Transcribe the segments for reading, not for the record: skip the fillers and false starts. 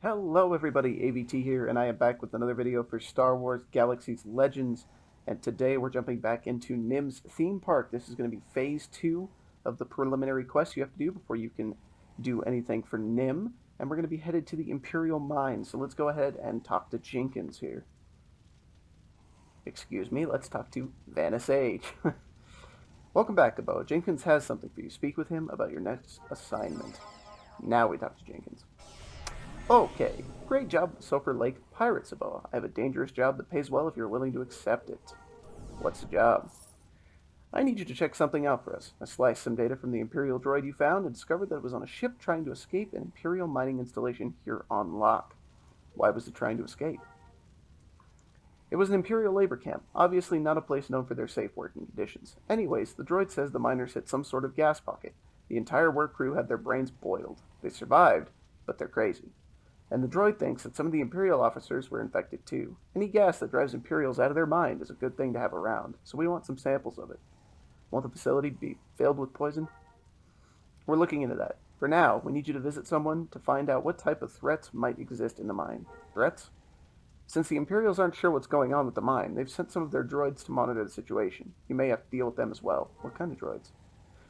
Hello everybody, AVT here, and I am back with another video for Star Wars Galaxies Legends, and today we're jumping back into Nim's theme park. This is going to be Phase 2 of the preliminary quest you have to do before you can do anything for Nim, and we're going to be headed to the Imperial Mine, so let's go ahead and talk to Jenkins here. Excuse me, let's talk to Vanna Age. Welcome back, Gabo. Jenkins has something for you. Speak with him about your next assignment. Now we talk to Jenkins. Okay, great job with Sulphur Lake Pirates, Saboa. I have a dangerous job that pays well if you're willing to accept it. What's the job? I need you to check something out for us. I sliced some data from the Imperial droid you found and discovered that it was on a ship trying to escape an Imperial mining installation here on Locke. Why was it trying to escape? It was an Imperial labor camp, obviously not a place known for their safe working conditions. Anyways, the droid says the miners hit some sort of gas pocket. The entire work crew had their brains boiled. They survived, but they're crazy. And the droid thinks that some of the Imperial officers were infected too. Any gas that drives Imperials out of their mind is a good thing to have around, so we want some samples of it. Want the facility to be filled with poison? We're looking into that. For now, we need you to visit someone to find out what type of threats might exist in the mine. Threats? Since the Imperials aren't sure what's going on with the mine, they've sent some of their droids to monitor the situation. You may have to deal with them as well. What kind of droids?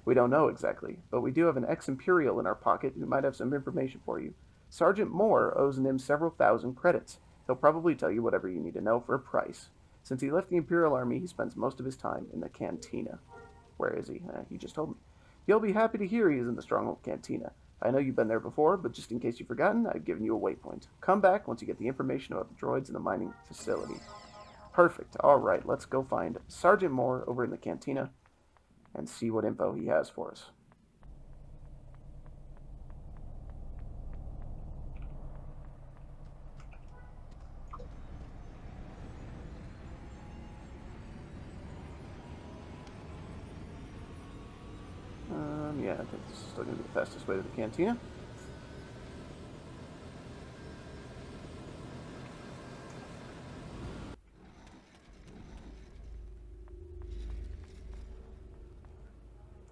We don't know exactly, but we do have an ex-Imperial in our pocket who might have some information for you. Sergeant Moore owes Nim several thousand credits. He'll probably tell you whatever you need to know for a price. Since he left the Imperial Army, he spends most of his time in the cantina. Where is he? He just told me. You'll be happy to hear he is in the Stronghold Cantina. I know you've been there before, but just in case you've forgotten, I've given you a waypoint. Come back once you get the information about the droids in the mining facility. Perfect. All right, let's go find Sergeant Moore over in the cantina and see what info he has for us. Yeah, I think this is still going to be the fastest way to the cantina.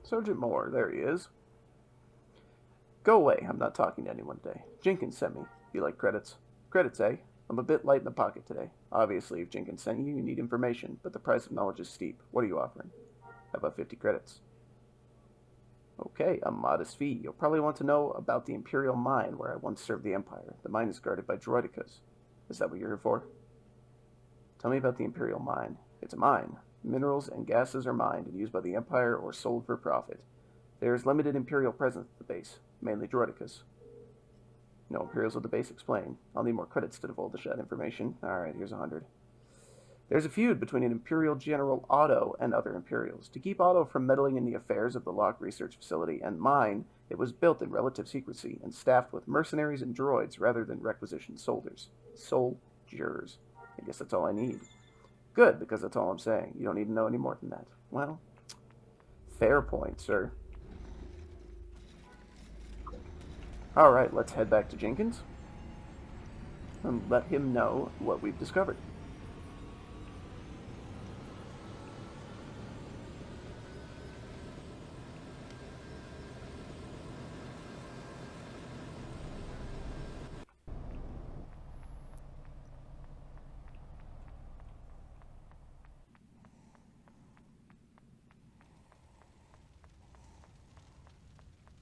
Sergeant Moore, there he is. Go away, I'm not talking to anyone today. Jenkins sent me. You like credits? Credits, eh? I'm a bit light in the pocket today. Obviously, if Jenkins sent you, you need information, but the price of knowledge is steep. What are you offering? How about 50 credits? Okay, a modest fee. You'll probably want to know about the Imperial mine where I once served the Empire. The mine is guarded by droidicas. Is that what you're here for? Tell me about the Imperial mine. It's a mine. Minerals and gases are mined and used by the Empire or sold for profit. There is limited Imperial presence at the base, mainly droidicas. No Imperials at the base, explain. I'll need more credits to divulge that information. Alright, here's 100. There's a feud between an Imperial General Otto and other Imperials. To keep Otto from meddling in the affairs of the Locke Research Facility and mine, it was built in relative secrecy and staffed with mercenaries and droids rather than requisitioned soldiers. Soldiers. I guess that's all I need. Good, because that's all I'm saying. You don't need to know any more than that. Well, fair point, sir. Alright, let's head back to Jenkins and let him know what we've discovered.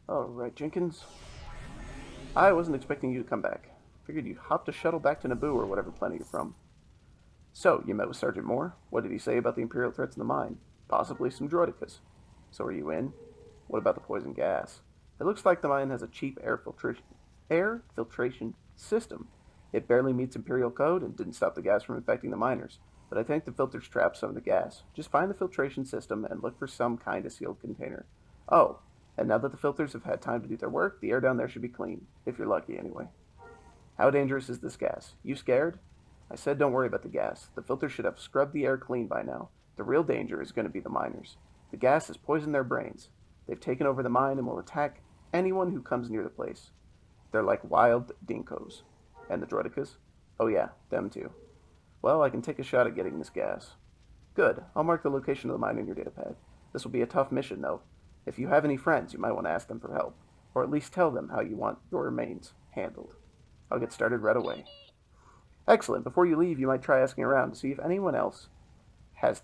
Alright, Jenkins. I wasn't expecting you to come back. Figured you hopped a shuttle back to Naboo or whatever planet you're from. So, you met with Sergeant Moore? What did he say about the Imperial threats in the mine? Possibly some droidicas. So are you in? What about the poison gas? It looks like the mine has a cheap air filtration system. It barely meets Imperial code and didn't stop the gas from infecting the miners. But I think the filters trap some of the gas. Just find the filtration system and look for some kind of sealed container. Oh, and now that the filters have had time to do their work, the air down there should be clean. If you're lucky, anyway. How dangerous is this gas? You scared? I said don't worry about the gas. The filters should have scrubbed the air clean by now. The real danger is going to be the miners. The gas has poisoned their brains. They've taken over the mine and will attack anyone who comes near the place. They're like wild dinkos. And the droidicas? Oh yeah, them too. Well, I can take a shot at getting this gas. Good. I'll mark the location of the mine in your datapad. This will be a tough mission, though. If you have any friends, you might want to ask them for help, or at least tell them how you want your remains handled. I'll get started right away. Excellent. Before you leave, you might try asking around to see if anyone else has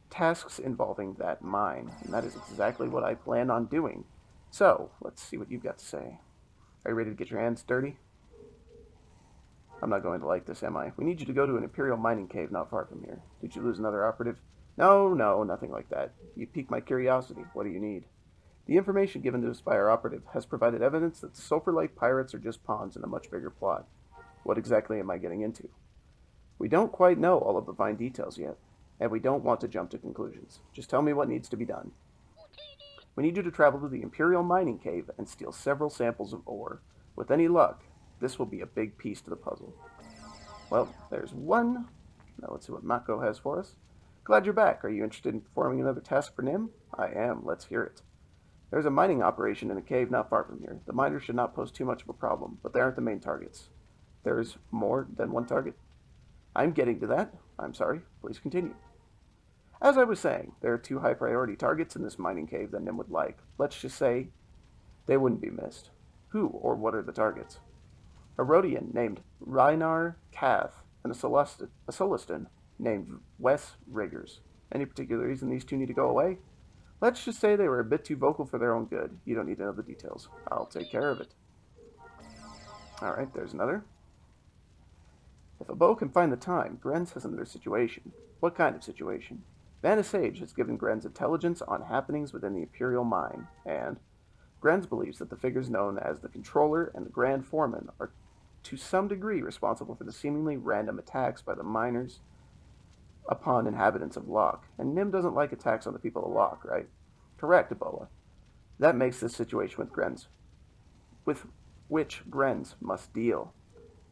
tasks involving that mine. And that is exactly what I plan on doing. So, let's see what you've got to say. Are you ready to get your hands dirty? I'm not going to like this, am I? We need you to go to an Imperial mining cave not far from here. Did you lose another operative? No, nothing like that. You piqued my curiosity. What do you need? The information given to us by our operative has provided evidence that the Sulphur Lake pirates are just pawns in a much bigger plot. What exactly am I getting into? We don't quite know all of the fine details yet, and we don't want to jump to conclusions. Just tell me what needs to be done. We need you to travel to the Imperial mining cave and steal several samples of ore. With any luck, this will be a big piece to the puzzle. Well, there's one. Now let's see what Mako has for us. Glad you're back. Are you interested in performing another task for Nim? I am. Let's hear it. There's a mining operation in a cave not far from here. The miners should not pose too much of a problem, but they aren't the main targets. There is more than one target? I'm getting to that. I'm sorry. Please continue. As I was saying, there are two high-priority targets in this mining cave that Nim would like. Let's just say they wouldn't be missed. Who or what are the targets? A Rhodian named Rhinar Cath and a Solistan named Wes Riggers. Any particular reason these two need to go away? Let's just say they were a bit too vocal for their own good. You don't need to know the details. I'll take care of it. Alright, there's another. If a bow can find the time, Grenz has another situation. What kind of situation? Vanna Sage has given Grenz intelligence on happenings within the Imperial mine, and Grenz believes that the figures known as the Controller and the Grand Foreman are to some degree responsible for the seemingly random attacks by the miners upon inhabitants of Locke. And Nim doesn't like attacks on the people of Locke, right? Correct, Ebola. That makes this situation with which Grenz must deal.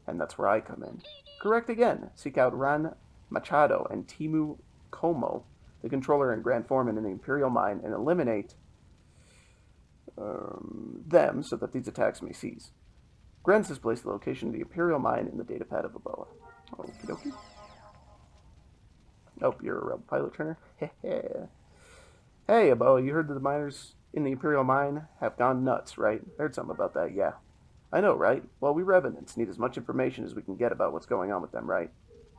And that's where I come in. Correct again. Seek out Ran Machado and Timu Como, the Controller and Grand Foreman in the Imperial mine, and eliminate them so that these attacks may cease. Grenz has placed the location of the Imperial mine in the datapad of Ebola. Okie dokie. Oh, you're a rebel pilot trainer? Hey, Ebola, you heard that the miners in the Imperial mine have gone nuts, right? Heard something about that, yeah. I know, right? Well, we Revenants need as much information as we can get about what's going on with them, right?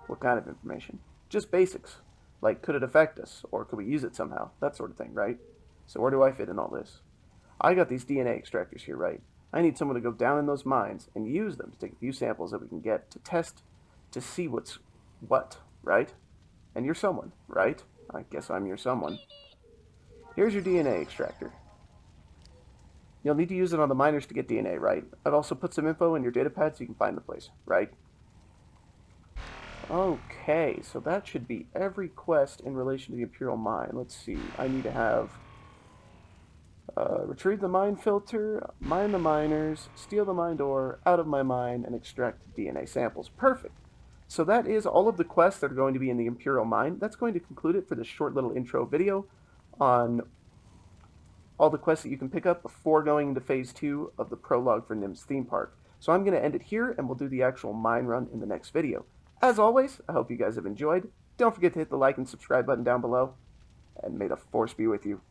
What kind of information? Just basics. Like, could it affect us? Or could we use it somehow? That sort of thing, right? So where do I fit in all this? I got these DNA extractors here, right? I need someone to go down in those mines and use them to take a few samples that we can get to test to see what's what, right? And you're someone, right? I guess I'm your someone. Here's your DNA extractor. You'll need to use it on the miners to get DNA, right? I've also put some info in your datapad so you can find the place, right? Okay, so that should be every quest in relation to the Imperial mine. Let's see. I need to have retrieve the mine filter, mine the miners, steal the mined ore out of my mine, and extract DNA samples. Perfect. So that is all of the quests that are going to be in the Imperial mine. That's going to conclude it for this short little intro video on all the quests that you can pick up before going into Phase 2 of the prologue for Nim's Themepark. So I'm going to end it here, and we'll do the actual mine run in the next video. As always, I hope you guys have enjoyed. Don't forget to hit the like and subscribe button down below, and may the Force be with you.